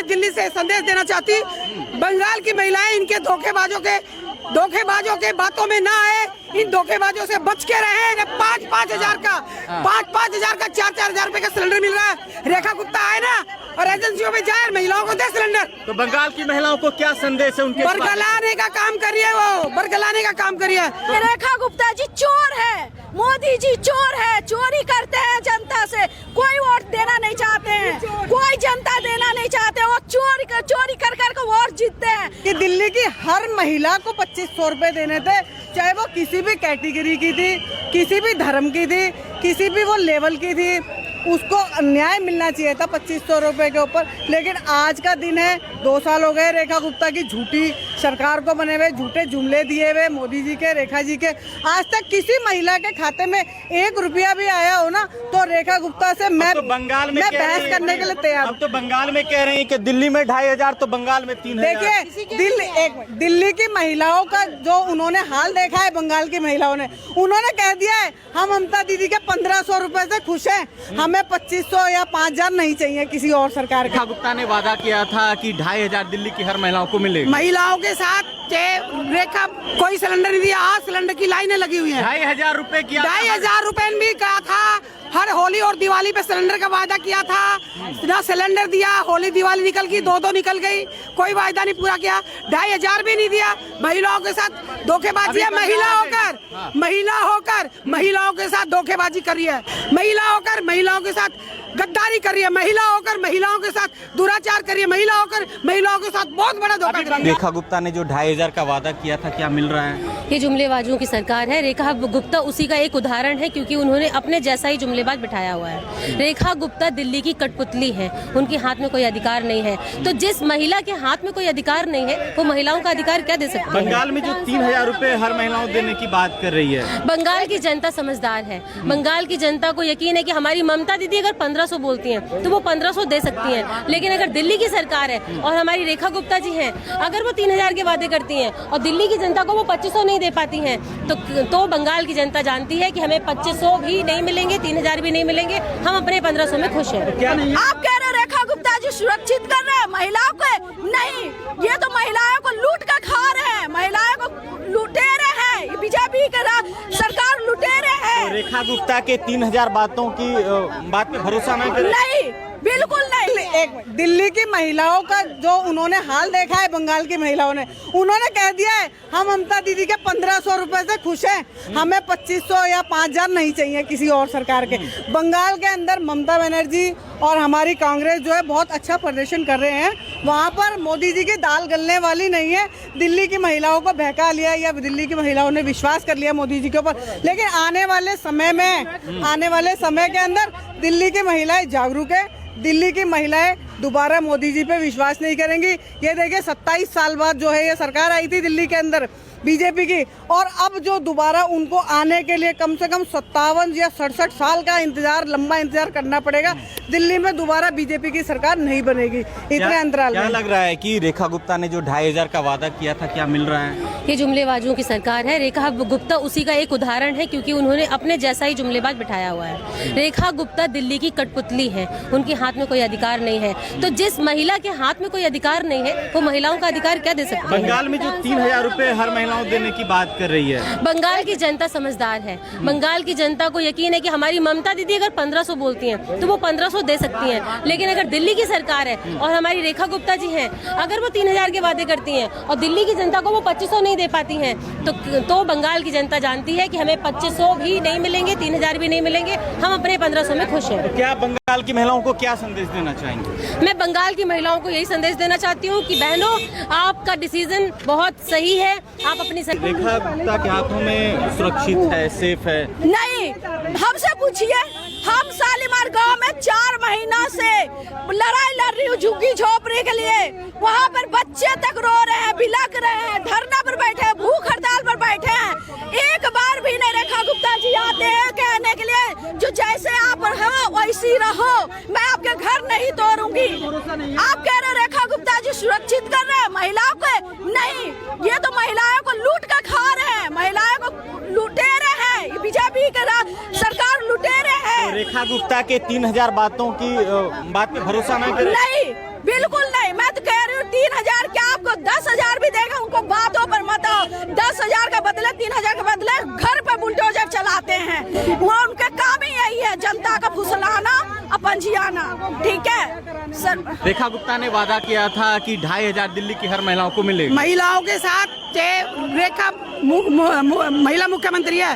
दिल्ली से संदेश देना चाहती, बंगाल की महिलाएं इनके धोखेबाजों के बातों में ना आए, इन धोखेबाजों से बच के रहे। 5-5 हजार का 4-4 हजार रुपए का सिलेंडर मिल रहा है। रेखा गुप्ता आए ना और एजेंसियों में जाए, महिलाओं को दे सिलेंडर। तो बंगाल की महिलाओं को क्या संदेश है उनके? बरगलाने का काम करिए, वो बरगलाने का काम करिए। रेखा गुप्ता जी चोर है, मोदी जी चोर है, चोरी करते हैं जनता से, कोई वोट देना नहीं चाहते हैं, कोई जनता देना नहीं चाहते, वो चोरी कर कर वोट जीतते हैं। कि दिल्ली की हर महिला को 2500 रुपए देने थे, चाहे वो किसी भी कैटेगरी की थी, किसी भी धर्म की थी, किसी भी वो लेवल की थी, उसको न्याय मिलना चाहिए था 2500 रुपए के ऊपर। लेकिन आज का दिन है, 2 साल हो गए रेखा गुप्ता की झूठी सरकार को बने हुए, झूठे जुमले दिए हुए मोदी जी के, रेखा जी के। आज तक किसी महिला के खाते में 1 रुपया भी आया हो ना, तो रेखा गुप्ता से मैं बंगाल में बहस करने के लिए तैयार। अब तो बंगाल में कह रहे हैं कि दिल्ली में 2500 तो बंगाल में 3000। देखिए दिल्ली की महिलाओं का जो उन्होंने हाल देखा है, बंगाल की महिलाओं ने, उन्होंने कह दिया है हम ममता दीदी के 1500 रुपए से खुश हैं, हमें 2500 या 5000 नहीं चाहिए किसी और सरकार का। रेखा गुप्ता ने वादा किया था कि 2500 दिल्ली की हर महिलाओं को मिलेगा। महिलाओं के साथ रेखा कोई सिलेंडर नहीं दिया, आज सिलेंडर की लाइनें लगी हुई हैं। 2500 रुपए किया, 2500 रुपए भी कहा था। हर होली और दिवाली पे सिलेंडर का वादा किया था, ना सिलेंडर दिया। होली दिवाली निकल गई, 2 निकल गई, कोई वादा नहीं पूरा किया। 2500 भी नहीं दिया। महिलाओं के साथ धोखेबाजी है। महिलाओं के साथ धोखेबाजी करी है, महिलाओं के साथ गद्दारी करी है, महिलाओं के साथ दुराचार करी है, महिलाओं के साथ बहुत बड़ा धोखा करी है। रेखा गुप्ता ने जो 2500 का वादा किया था, क्या मिल रहा है? ये जुमलेबाजों की सरकार है। रेखा गुप्ता उसी का एक उदाहरण है, क्योंकि उन्होंने अपने जैसा ही जुमलेबाज बिठाया हुआ है। रेखा गुप्ता दिल्ली की कठपुतली है, उनके हाथ में कोई अधिकार नहीं है। तो जिस महिला के हाथ में कोई अधिकार नहीं है, वो महिलाओं का अधिकार क्या दे सकती है? बंगाल में जो 3000 रुपए हर महिलाओं देने की बात कर रही है, बंगाल की जनता समझदार है। बंगाल की जनता को यकीन है कि हमारी ममता दीदी अगर 1500 बोलती हैं तो वो 1500 दे सकती हैं। लेकिन अगर दिल्ली की सरकार है और हमारी रेखा गुप्ता जी हैं, अगर वो 3000 के वादे करती हैं और दिल्ली की जनता को वो 2500 नहीं दे पाती हैं, तो बंगाल की जनता जानती है कि हमें 2500 भी नहीं मिलेंगे, 3000 भी नहीं मिलेंगे, हम अपने 1500 में खुश हैं। आप कह रहे रेखा गुप्ता जी सुरक्षित कर रहे हैं महिलाओं को? नहीं, ये तो महिलाओं को लूट कर खा रहे हैं, महिलाओं को लुटेरे हैं, बीजेपी की सरकार लुटेरे हैं। तो रेखा गुप्ता के 3000 बातों की बात पे भरोसा नहीं कर? नहीं, बिल्कुल नहीं। दिल्ली की महिलाओं का जो उन्होंने हाल देखा है, बंगाल की महिलाओं ने, उन्होंने कह दिया है हम ममता दीदी के 1500 रुपए से खुश हैं, हमें 2500 या 5000 नहीं चाहिए किसी और सरकार के। बंगाल के अंदर ममता बनर्जी और हमारी कांग्रेस जो है बहुत अच्छा प्रदर्शन कर रहे हैं। वहाँ पर मोदी जी की दाल गलने वाली नहीं है। दिल्ली की महिलाओं को बहका लिया या दिल्ली की महिलाओं ने विश्वास कर लिया मोदी जी के ऊपर। लेकिन आने वाले समय के अंदर दिल्ली की महिलाएं जागरूक है। दिल्ली की महिलाएं दोबारा मोदी जी पे विश्वास नहीं करेंगी। ये देखिए 27 साल बाद जो है ये सरकार आई थी दिल्ली के अंदर बीजेपी की, और अब जो दोबारा उनको आने के लिए कम से कम 57 या 67 साल का लंबा इंतजार करना पड़ेगा। दिल्ली में दोबारा बीजेपी की सरकार नहीं बनेगी इतने अंतराल में। क्या लग रहा है कि रेखा गुप्ता ने जो 2500 का वादा किया था, क्या मिल रहा है? ये जुमलेबाजों की सरकार है। रेखा गुप्ता उसी का एक उदाहरण है, क्योंकि उन्होंने अपने जैसा ही जुमलेबाज बिठाया हुआ है। रेखा गुप्ता दिल्ली की कठपुतली है, उनके हाथ में कोई अधिकार नहीं है। तो जिस महिला के हाथ में कोई अधिकार नहीं है, वो महिलाओं का अधिकार क्या दे सकती है? बंगाल में जो 3000 रुपए हर महिलाओं देने की बात कर रही है, बंगाल की जनता समझदार है। बंगाल की जनता को यकीन है कि हमारी ममता दीदी अगर 1500 बोलती हैं तो वो 1500 दे सकती हैं। लेकिन अगर दिल्ली की सरकार है और हमारी रेखा गुप्ता जी हैं, अगर वो 3000 के वादे करती हैं और दिल्ली की जनता को वो 2500 नहीं दे पाती हैं, तो बंगाल की जनता जानती है कि हमें 2500 भी नहीं मिलेंगे, 3000 भी नहीं मिलेंगे, हम अपने 1500 में खुश हैं। क्या बंगाल की महिलाओं को क्या संदेश देना चाहेंगे? मैं बंगाल की महिलाओं को यही संदेश देना चाहती हूँ कि बहनों, आपका डिसीजन बहुत सही है। आप अपनी रेखा गुप्ता के हाथों में सुरक्षित है, सेफ है? नहीं, हमसे पूछिए। हम शालीमार गांव में 4 महीना से लड़ाई लड़ रही हूँ झुग्गी झोपड़ी के लिए। वहाँ पर बच्चे तक रो रहे हैं, बिलक रहे हैं, धरना पर बैठे हैं, भूख हड़ताल पर बैठे हैं। एक बार भी नहीं रेखा गुप्ता जी आते हैं कहने के लिए जो जैसे आप हो वैसी रहो, मैं आपके घर नहीं तोड़ूंगी। आप कह रहे रेखा गुप्ता जी सुरक्षित कर रहे हैं महिलाओं को? नहीं, ये तो महिलाओं को लूट कर खा रहे हैं, महिलाओं को लुटेरे हैं, बीजेपी की सरकार लुटेरे हैं। तो रेखा गुप्ता के 3000 बातों की बात पे भरोसा नहीं कर? नहीं, बिल्कुल नहीं। मैं का फुसलाना और पंजियाना, ठीक है सर। रेखा गुप्ता ने वादा किया था कि 2500 दिल्ली की हर महिलाओं को मिलेगा। महिलाओं के साथ रेखा महिला मुख्यमंत्री है,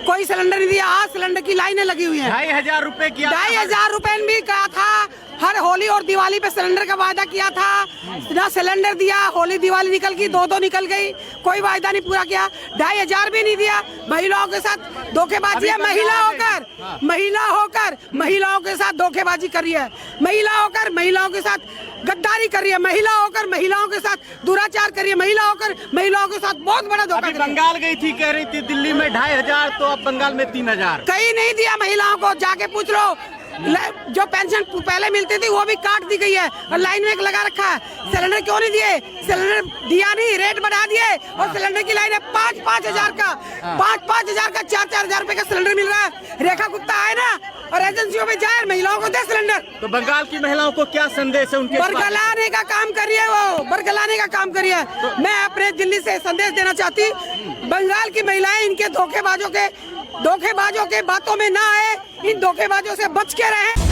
कोई सिलेंडर नहीं दिया। आज सिलेंडर की लाइनें लगी हुई हैं। 2500 रुपए की 2500 रुपए भी कहा था। हर होली और दिवाली पे सिलेंडर का वादा किया था, ना सिलेंडर दिया। होली दिवाली निकल गई, दो निकल गई, कोई वादा नहीं पूरा किया। 2500 भी नहीं दिया। महिलाओं के साथ धोखेबाजी है। महिलाओं के साथ धोखेबाजी कर रही है। महिलाओं के साथ गद्दारी कर रही है। महिला होकर महिलाओं के साथ दुराचार कर रही है। महिला होकर महिलाओं के साथ बहुत बड़ा धोखा। अभी बंगाल गई थी, कह रही थी दिल्ली में 2500, तो अब बंगाल में 3000। कहीं नहीं दिया महिलाओं को, जाके पूछ लो। जो पेंशन पहले मिलती थी वो भी काट दी गई है और लाइन में लगा रखा है। सिलेंडर क्यों नहीं दिए? सिलेंडर दिया नहीं, रेट बढ़ा दिए और सिलेंडर की लाइन है 5,000 का, 5,000 का, 4,000 रुपए का सिलेंडर मिल रहा है। रेखा गुप्ता आए ना और एजेंसियों में जाए, महिलाओं को दे सिलेंडर। तो बंगाल की महिलाओं को क्या संदेश है उनके? बरगलाने का काम कर रही है वो, बरगलाने का काम कर रही है। मैं अपने दिल्ली से संदेश देना चाहती, बंगाल की महिलाएं इनके धोखेबाजों के बातों में ना आए, इन धोखेबाजों से बच के रहें।